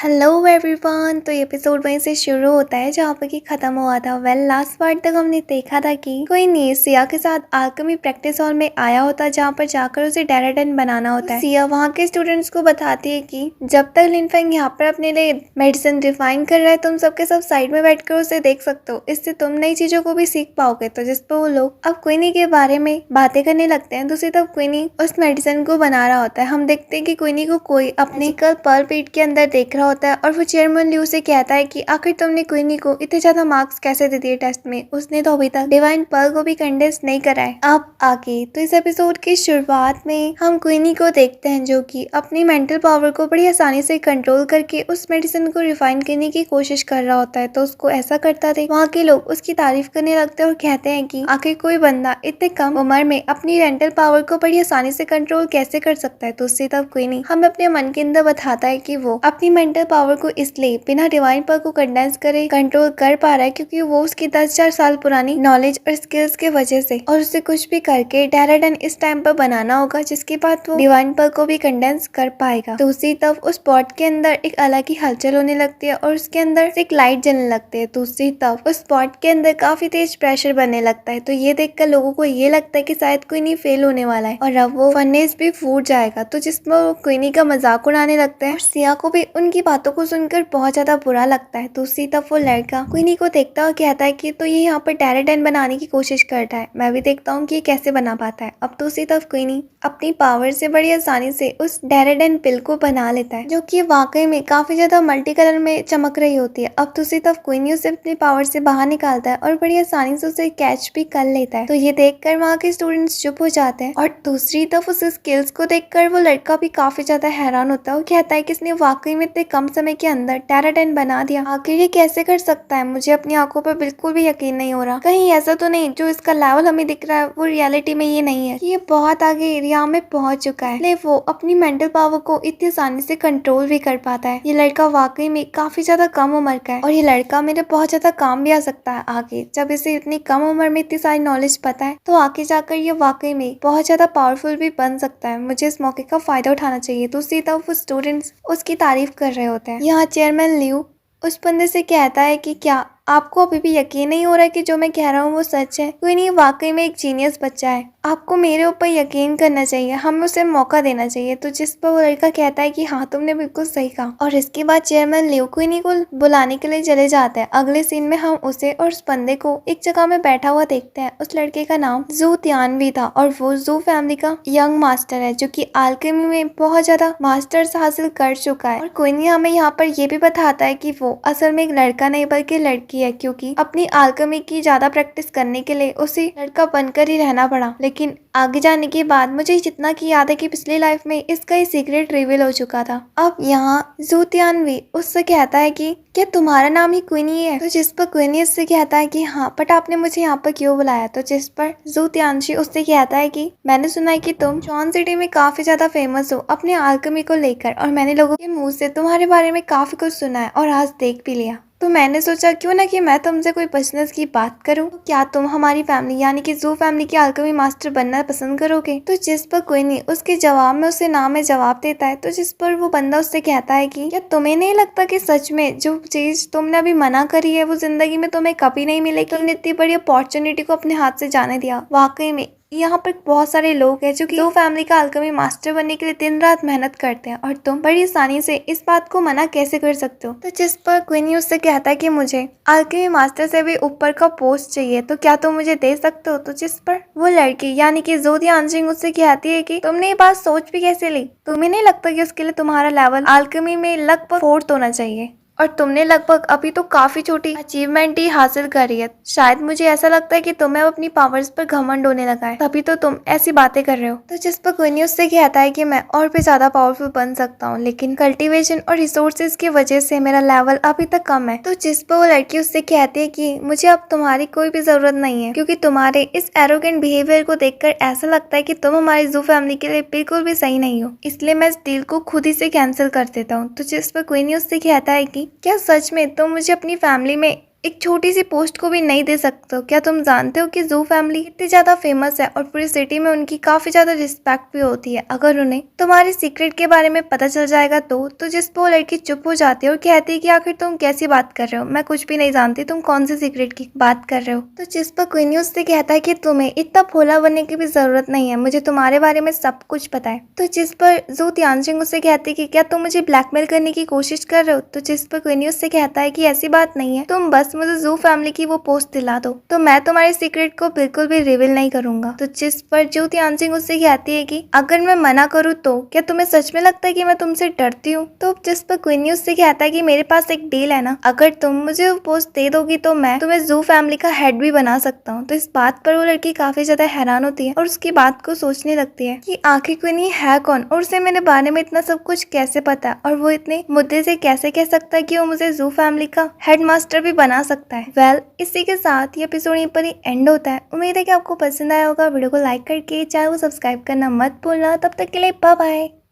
Hello everyone. तो ये episode वहीं से शुरू होता है जहाँ पर कि खत्म हुआ था। लास्ट पार्ट तक हमने देखा था कि कोई नहीं सिया के साथ आल्केमी प्रैक्टिस हॉल में आया होता है जहाँ पर जाकर उसे डेराडन बनाना होता है। सिया वहाँ के स्टूडेंट्स को बताती है कि जब तक लिनफेंग यहाँ पर अपने लिए मेडिसिन रिफाइन कर रहा है तुम सबके सब साइड में बैठकर उसे देख सकते हो, इससे तुम नई चीजों को भी सीख पाओगे। तो जिस पर वो लोग अब क्वीनी के बारे में बातें करने लगते हैं। दूसरी तरफ क्वीनी उस मेडिसिन को बना रहा होता है। हम देखते हैं कि क्वीनी को कोई अपने पर्ल पेट के अंदर देख रहा होता है और वो चेयरमैन लियू से कहता है कि आखिर तुमने क्वीनी को इतने ज्यादा मार्क्स कैसे दे दिए टेस्ट में, उसने तो अभी तक डिवाइन पर्ल को भी कंडेंस नहीं करा है। अब आगे तो इस एपिसोड की शुरुआत में हम क्वीनी को देखते हैं जो कि अपनी मेंटल पावर को बड़ी आसानी से कंट्रोल करके उस मेडिसिन को रिफाइन करने की कोशिश कर रहा होता है। तो उसको ऐसा करता थे वहाँ के लोग उसकी तारीफ करने लगते हैं और कहते हैं कि आखिर कोई बंदा इतने कम उम्र में अपनी मेंटल पावर को बड़ी आसानी से कंट्रोल कैसे कर सकता है। तो उससे तब क्वीनी हमें अपने मन के अंदर बताता है कि वो अपनी मेंटल पावर को इसलिए बिना डिवाइन पर को कंडेंस करे कंट्रोल कर पा रहा है क्योंकि वो उसकी 10,000 साल पुरानी नॉलेज और स्किल्स के वजह से और उसे कुछ भी करके डेराडन इस टाइम पर बनाना होगा जिसके बाद वो डिवाइन पर को भी कंडेंस कर पाएगा। दूसरी तरफ उस पॉट के अंदर एक अलग ही हलचल होने लगती है और उसके अंदर एक लाइट जलने लगती है। दूसरी तरफ उस पॉट के अंदर काफी तेज प्रेशर बनने लगता है। तो ये देखकर लोगों को ये लगता है कि शायद क्वीनी फेल होने वाला है और अब वो फर्नेस भी फूट जाएगा। तो जिसमें वो क्वीनी का मजाक उड़ाने लगता है और सिया को भी उनकी बातों को सुनकर बहुत ज्यादा बुरा लगता है। दूसरी तरफ वो लड़का क्वीनी को देखता है और कहता है कि तो ये यहाँ पर डेराडन बनाने की कोशिश करता है, मैं भी देखता हूँ कि ये कैसे बना पाता है। अब दूसरी तरफ क्वीनी अपनी पावर से बड़ी आसानी से उस डेराडन पिल को बना लेता है जो कि वाकई में काफी ज्यादा मल्टी कलर में चमक रही होती है। अब दूसरी तरफ क्वीनी उसे अपनी पावर से बाहर निकालता है और बड़ी आसानी से उसे कैच भी कर लेता है। तो ये देखकर वहाँ के स्टूडेंट्स चुप हो जाते हैं और दूसरी तरफ उस स्किल्स को देखकर वो लड़का भी काफी ज्यादा हैरान होता है और कहता है कि इसने वाकई में इतने कम समय के अंदर डेराडन बना दिया, आखिर ये कैसे कर सकता है। मुझे अपनी आंखों पर बिल्कुल भी यकीन नहीं हो रहा, कहीं ऐसा तो नहीं जो इसका लेवल हमें दिख रहा है वो रियलिटी में ये नहीं है, ये बहुत आगे एरिया में पहुंच चुका है, इसलिए वो अपनी मेंटल पावर को इतनी आसानी से कंट्रोल भी कर पाता है। ये लड़का वाकई में काफी ज्यादा कम उम्र का है और ये लड़का मेरे बहुत ज्यादा काम भी आ सकता है आगे। जब इसे इतनी कम उम्र में इतनी सारी नॉलेज पता है तो आगे जाकर ये वाकई में बहुत ज्यादा पावरफुल भी बन सकता है। मुझे इस मौके का फायदा उठाना चाहिए। दूसरी तरफ वो स्टूडेंट्स उसकी तारीफ कर रहे होते हैं। यहाँ चेयरमैन लियू उस बंदे से कहता है कि क्या आपको अभी भी यकीन नहीं हो रहा है कि जो मैं कह रहा हूँ वो सच है। क्वीनी वाकई में एक जीनियस बच्चा है, आपको मेरे ऊपर यकीन करना चाहिए, हमें उसे मौका देना चाहिए। तो जिस पर वो लड़का कहता है कि हाँ तुमने बिल्कुल सही कहा। और इसके बाद चेयरमैन लियू क्वीनी को बुलाने के लिए चले जाते हैं। अगले सीन में हम उसे और उस बंदे को एक जगह में बैठा हुआ देखते हैं। उस लड़के का नाम जू तियानवी था और वो जू फैमिली का यंग मास्टर है जो कि आल्केमी में बहुत ज्यादा मास्टर्स हासिल कर चुका है। और क्वीनी हमें यहाँ पर ये भी बताता है कि वो असल में एक लड़का नहीं बल्कि लड़की है क्योंकि अपनी आल्केमी की ज्यादा प्रैक्टिस करने के लिए उसे लड़का बनकर ही रहना पड़ा। लेकिन आगे जाने के बाद मुझे जितना की याद है कि पिछली लाइफ में इसका ही सीक्रेट रिवील हो चुका था। अब यहाँ जू तियानवी उससे कहता है कि क्या तुम्हारा नाम ही क्वीनी है। तो जिस पर क्वीनी उससे कहता है कि हाँ बट आपने मुझे यहाँ पर क्यों बुलाया। तो जिस पर जू तियानशी उससे कहता है कि मैंने सुना है कि तुम जॉन सिटी में काफी ज्यादा फेमस हो अपने आल्केमी को लेकर और मैंने लोगों के मुंह से तुम्हारे बारे में काफी कुछ सुना है और आज देख भी लिया। तो मैंने सोचा क्यों ना कि मैं तुमसे कोई बिजनेस की बात करूं। तो क्या तुम हमारी फैमिली यानी कि जू फैमिली के आल्केमी मास्टर बनना पसंद करोगे। तो जिस पर क्वीनी उसके जवाब में उसे ना में जवाब देता है। तो जिस पर वो बंदा उससे कहता है कि क्या तुम्हें नहीं लगता कि सच में जो चीज तुमने अभी मना करी है वो जिंदगी में तुम्हें कभी नहीं मिलेगी। तुमने इतनी बड़ी अपॉर्चुनिटी को अपने हाथ से जाने दिया। वाकई में यहाँ पर बहुत सारे लोग हैं जो कि दो फैमिली का आल्केमी मास्टर बनने के लिए दिन रात मेहनत करते हैं और तुम बड़ी आसानी से इस बात को मना कैसे कर सकते हो। तो जिस पर क्वीनी उससे कहता है कि मुझे आल्केमी मास्टर से भी ऊपर का पोस्ट चाहिए, तो क्या तुम मुझे दे सकते हो। तो जिस पर वो लड़की यानी कि जू तियानशी उससे कहती है कि तुमने ये बात सोच भी कैसे ली, तुम्हें नहीं लगता कि उसके लिए तुम्हारा लेवल आल्केमी में लगभग 4th होना चाहिए और तुमने लगभग अभी तो काफी छोटी अचीवमेंट ही हासिल करी है। शायद मुझे ऐसा लगता है कि तुम्हें अपनी पावर्स पर घमंड होने लगा है, तभी तो तुम ऐसी बातें कर रहे हो। तो जिस पर क्वीनी उससे कहता है कि मैं और भी ज्यादा पावरफुल बन सकता हूँ लेकिन कल्टीवेशन और रिसोर्सेज की वजह से मेरा लेवल अभी तक कम है। तो जिस पर वो लड़की उससे कहती है कि मुझे अब तुम्हारी कोई भी जरूरत नहीं है क्योंकि तुम्हारे इस एरोगेंट बिहेवियर को देखकर ऐसा लगता है कि तुम हमारी जू फैमिली के लिए बिल्कुल भी सही नहीं हो, इसलिए मैं इस डील को खुद ही से कैंसिल कर देता हूँ। तो जिस पर क्वीनी उससे कहता है कि क्या सच में तुम मुझे अपनी फैमिली में एक छोटी सी पोस्ट को भी नहीं दे सकते हो। क्या तुम जानते हो कि जू फैमिली इतनी ज्यादा फेमस है और पूरी सिटी में उनकी काफी ज्यादा रिस्पेक्ट भी होती है। अगर उन्हें तुम्हारे सीक्रेट के बारे में पता चल जाएगा तो जिस पर वो लड़की चुप हो जाती है और कहती है कि आखिर तुम कैसी बात कर रहे हो, मैं कुछ भी नहीं जानती, तुम कौन से सीक्रेट की बात कर रहे हो। तो जिस पर क्वीनी उससे कहता है कि तुम्हें इतना भोला बनने की भी जरूरत नहीं है, मुझे तुम्हारे बारे में सब कुछ पता है। तो जिस पर जू तियानचिंग उससे कहती है कि क्या तुम मुझे ब्लैकमेल करने की कोशिश कर रहे हो। तो जिस पर क्वीनी उससे कहता है कि ऐसी बात नहीं है, तुम बस मुझे जू फैमिली की वो पोस्ट दिला दो तो मैं तुम्हारे सीक्रेट को बिल्कुल भी रिवील नहीं करूंगा। तो जिस पर जू तियानचिंग उससे कहती है कि अगर मैं मना करूँ तो क्या तुम्हें सच में लगता है कि मैं तुमसे डरती हूँ। तो जिस पर क्वीनी उससे कहता है कि मेरे पास एक डील है ना, अगर तुम मुझे वो पोस्ट दे दोगी तो मैं तुम्हें जू फैमिली का हेड भी बना सकता हूँ। तो इस बात पर वो लड़की काफी ज्यादा हैरान होती है और उसकी बात को सोचने लगती है कि आखिर क्वीनी है कौन और उसे मेरे बारे में इतना सब कुछ कैसे पता है और वो इतने मुद्दे से कैसे कह सकता है कि वो मुझे जू फैमिली का हेड मास्टर भी बना सकता है। वेल, इसी के साथ ये एपिसोड यहीं पर ही एंड होता है। उम्मीद है कि आपको पसंद आया होगा। वीडियो को लाइक करके चैनल को सब्सक्राइब करना मत भूलना। तब तक के लिए बाय बाय।